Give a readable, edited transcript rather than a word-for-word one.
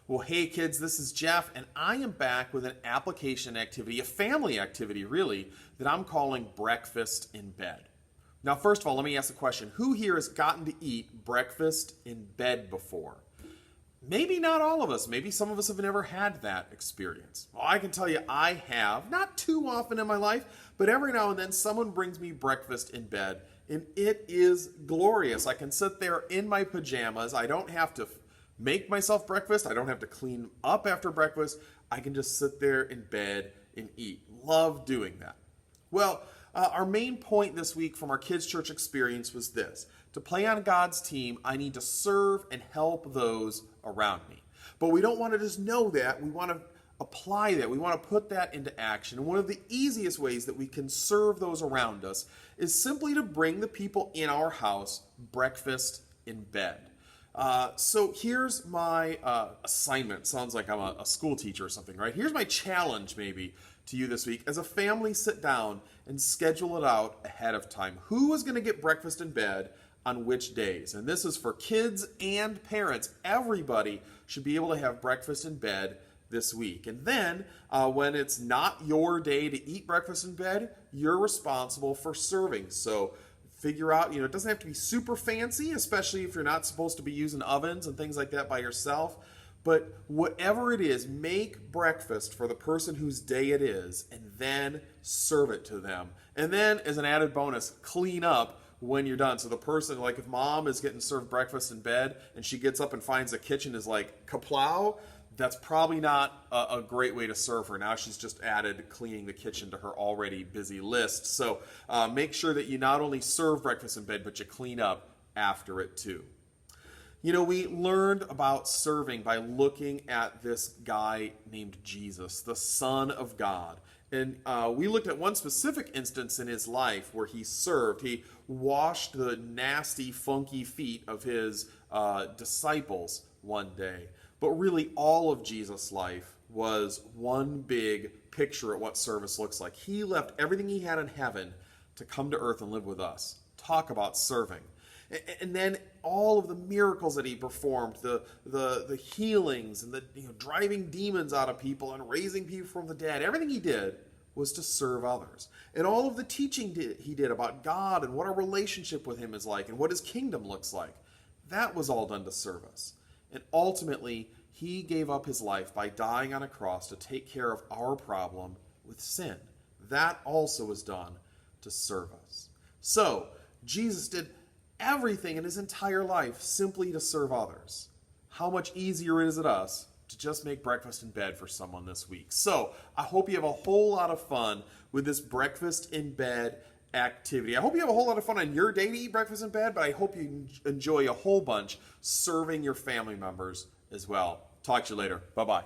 Well, hey kids, this is Jeff, and I am back with an application activity, a family activity really, that I'm calling Breakfast in Bed. Now, first of all, let me ask the question, who here has gotten to eat breakfast in bed before? Maybe not all of us. Maybe some of us have never had that experience. Well, I can tell you I have, not too often in my life, but every now and then someone brings me breakfast in bed, and it is glorious. I can sit there in my pajamas. I don't have to make myself breakfast. I don't have to clean up after breakfast. I can just sit there in bed and eat. Love doing that. Well, our main point this week from our kids' church experience was this. To play on God's team, I need to serve and help those around me. But we don't want to just know that. We want to apply that. We want to put that into action. And one of the easiest ways that we can serve those around us is simply to bring the people in our house breakfast in bed. So here's my assignment. Sounds like I'm a school teacher or something, right? Here's my challenge maybe to you this week. As a family, sit down and schedule it out ahead of time. Who is going to get breakfast in bed on which days? And this is for kids and parents. Everybody should be able to have breakfast in bed this week. And then when it's not your day to eat breakfast in bed, you're responsible for serving. So figure out, it doesn't have to be super fancy, especially if you're not supposed to be using ovens and things like that by yourself. But whatever it is, make breakfast for the person whose day it is and then serve it to them. And then as an added bonus, clean up when you're done. So the person, like if mom is getting served breakfast in bed and she gets up and finds the kitchen is like kaplow, that's probably not a great way to serve her. Now she's just added cleaning the kitchen to her already busy list. So make sure that you not only serve breakfast in bed, but you clean up after it too. We learned about serving by looking at this guy named Jesus, the Son of God. And we looked at one specific instance in his life where he served. He washed the nasty, funky feet of his disciples one day. But really, all of Jesus' life was one big picture at what service looks like. He left everything he had in heaven to come to earth and live with us. Talk about serving. And then all of the miracles that he performed, the healings and the driving demons out of people and raising people from the dead, everything he did was to serve others. And all of the teaching he did about God and what our relationship with him is like and what his kingdom looks like, that was all done to serve us. And ultimately, he gave up his life by dying on a cross to take care of our problem with sin. That also was done to serve us. So, Jesus did everything in his entire life simply to serve others. How much easier is it us to just make breakfast in bed for someone this week? So, I hope you have a whole lot of fun with this breakfast in bed activity. I hope you have a whole lot of fun on your day to eat breakfast in bed, but I hope you enjoy a whole bunch serving your family members as well. Talk to you later. Bye-bye.